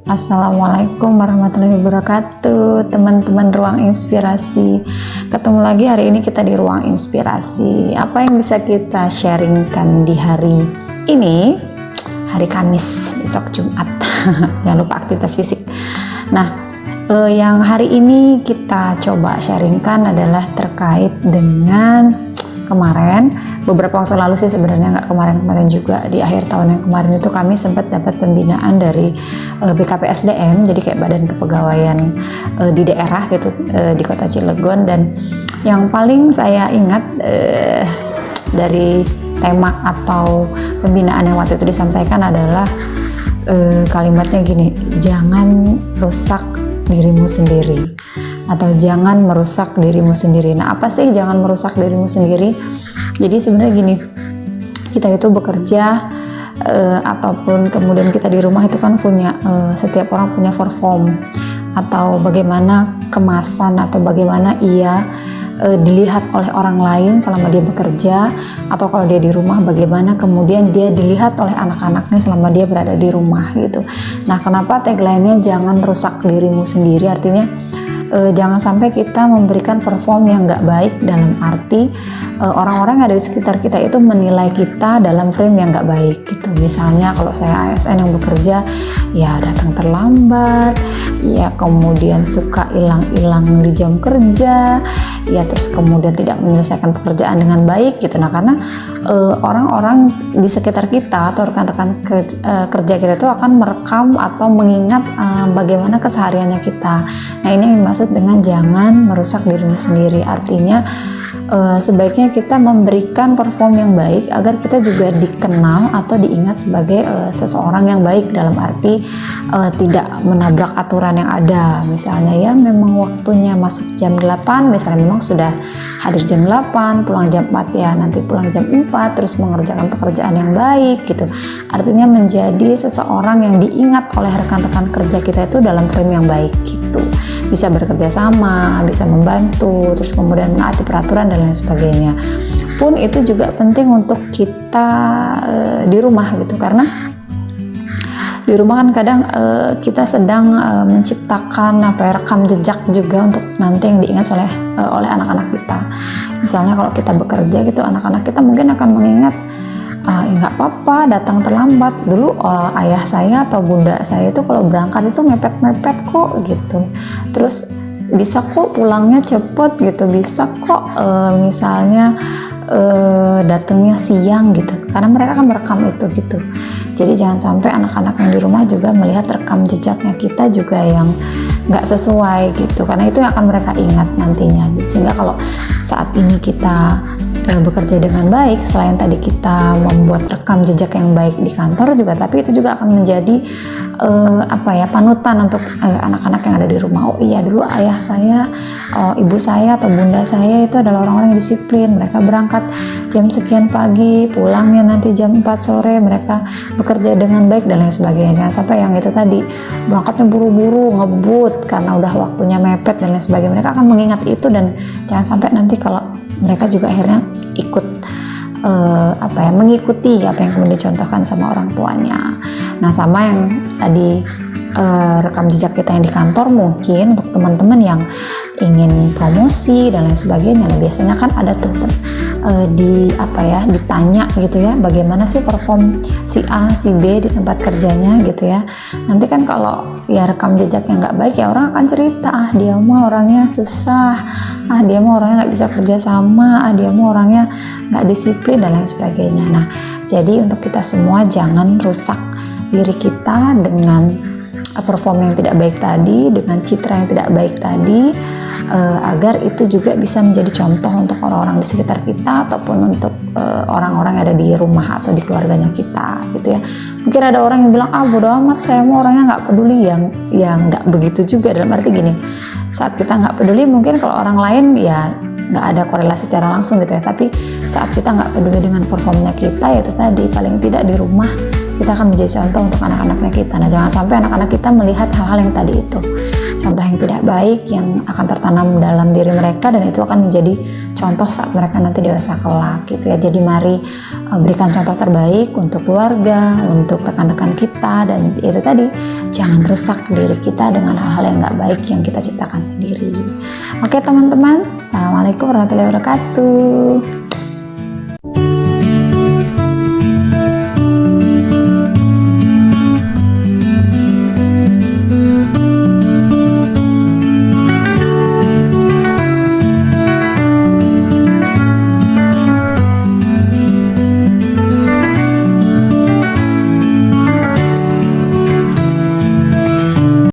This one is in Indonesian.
Assalamualaikum warahmatullahi wabarakatuh, teman-teman Ruang Inspirasi. Ketemu lagi hari ini kita di Ruang Inspirasi. Apa yang bisa kita sharingkan di hari ini? Hari Kamis, besok Jumat. Jangan lupa aktivitas fisik. Nah, yang hari ini kita coba sharingkan adalah terkait dengan kemarin, beberapa waktu lalu sih sebenarnya, nggak kemarin juga, di akhir tahun yang kemarin itu kami sempat dapat pembinaan dari BKPSDM, jadi kayak badan kepegawaian di daerah gitu, di kota Cilegon. Dan yang paling saya ingat dari tema atau pembinaan yang waktu itu disampaikan adalah kalimatnya gini: jangan rusak dirimu sendiri, atau jangan merusak dirimu sendiri. Nah, apa sih jangan merusak dirimu sendiri? Jadi sebenarnya gini, kita itu bekerja ataupun kemudian kita di rumah itu kan punya, setiap orang punya perform atau bagaimana kemasan atau bagaimana ia dilihat oleh orang lain selama dia bekerja, atau kalau dia di rumah bagaimana kemudian dia dilihat oleh anak-anaknya selama dia berada di rumah gitu. Nah, kenapa tagline-nya jangan rusak dirimu sendiri? Artinya jangan sampai kita memberikan perform yang nggak baik, dalam arti orang-orang yang ada di sekitar kita itu menilai kita dalam frame yang nggak baik gitu. Misalnya kalau saya ASN yang bekerja, ya datang terlambat, ya kemudian suka hilang-hilang di jam kerja, ya terus kemudian tidak menyelesaikan pekerjaan dengan baik gitu. Nah, karena orang-orang di sekitar kita atau rekan-rekan kerja kita itu akan merekam atau mengingat bagaimana kesehariannya kita. Nah, ini yang dimaksud dengan jangan merusak dirimu sendiri. Artinya sebaiknya kita memberikan perform yang baik agar kita juga dikenal atau diingat sebagai seseorang yang baik, dalam arti tidak menabrak aturan yang ada. Misalnya ya memang waktunya masuk jam 8, misalnya memang sudah hadir jam 8, pulang jam 4, ya nanti pulang jam 4, terus mengerjakan pekerjaan yang baik gitu. Artinya menjadi seseorang yang diingat oleh rekan-rekan kerja kita itu dalam frame yang baik gitu. Bisa bekerja sama, bisa membantu, terus kemudian menaati peraturan dan lain sebagainya. Pun itu juga penting untuk kita di rumah gitu, karena di rumah kan kadang kita sedang menciptakan rekam jejak juga untuk nanti yang diingat oleh anak-anak kita. Misalnya kalau kita bekerja gitu, anak-anak kita mungkin akan mengingat, nggak apa-apa datang terlambat. Dulu ayah saya atau bunda saya itu kalau berangkat itu mepet-mepet kok gitu, terus bisa kok pulangnya cepet gitu, bisa kok misalnya datangnya siang gitu, karena mereka kan merekam itu gitu. Jadi jangan sampai anak-anak yang di rumah juga melihat rekam jejaknya kita juga yang nggak sesuai gitu, karena itu yang akan mereka ingat nantinya. Sehingga kalau saat ini kita bekerja dengan baik, selain tadi kita membuat rekam jejak yang baik di kantor juga, tapi itu juga akan menjadi panutan untuk anak-anak yang ada di rumah. Oh iya, dulu ayah saya, ibu saya atau bunda saya itu adalah orang-orang yang disiplin. Mereka berangkat jam sekian pagi, pulangnya nanti jam 4 sore, mereka bekerja dengan baik dan lain sebagainya. Jangan sampai yang itu tadi, berangkatnya buru-buru, ngebut karena udah waktunya mepet dan lain sebagainya. Mereka akan mengingat itu, dan jangan sampai nanti kalau mereka juga akhirnya ikut mengikuti apa yang kemudian dicontohkan sama orang tuanya. Nah, sama yang tadi rekam jejak kita yang di kantor, mungkin untuk teman-teman yang ingin promosi dan lain sebagainya. Nah, biasanya kan ada tuh ditanya gitu ya, bagaimana sih perform si A, si B di tempat kerjanya gitu ya. Nanti kan kalau ya rekam jejaknya nggak baik, ya orang akan cerita, dia mah orangnya susah, dia mah orangnya nggak bisa kerja sama, dia mah orangnya nggak disiplin dan lain sebagainya. Nah, jadi untuk kita semua jangan rusak diri kita dengan perform yang tidak baik tadi, dengan citra yang tidak baik tadi, agar itu juga bisa menjadi contoh untuk orang-orang di sekitar kita ataupun untuk orang-orang yang ada di rumah atau di keluarganya kita gitu ya. Mungkin ada orang yang bilang, bodo amat, saya mau orangnya nggak peduli. Yang nggak begitu juga, dalam arti gini, saat kita nggak peduli mungkin kalau orang lain ya nggak ada korelasi secara langsung gitu ya, tapi saat kita nggak peduli dengan performnya kita, ya itu tadi, paling tidak di rumah kita akan menjadi contoh untuk anak-anaknya kita. Nah, jangan sampai anak-anak kita melihat hal-hal yang tadi itu. contoh yang tidak baik yang akan tertanam dalam diri mereka, dan itu akan menjadi contoh saat mereka nanti dewasa kelak gitu ya. Jadi mari berikan contoh terbaik untuk keluarga, untuk rekan-rekan kita, dan itu tadi, jangan rusak diri kita dengan hal-hal yang nggak baik yang kita ciptakan sendiri. Oke teman-teman, assalamualaikum warahmatullahi wabarakatuh.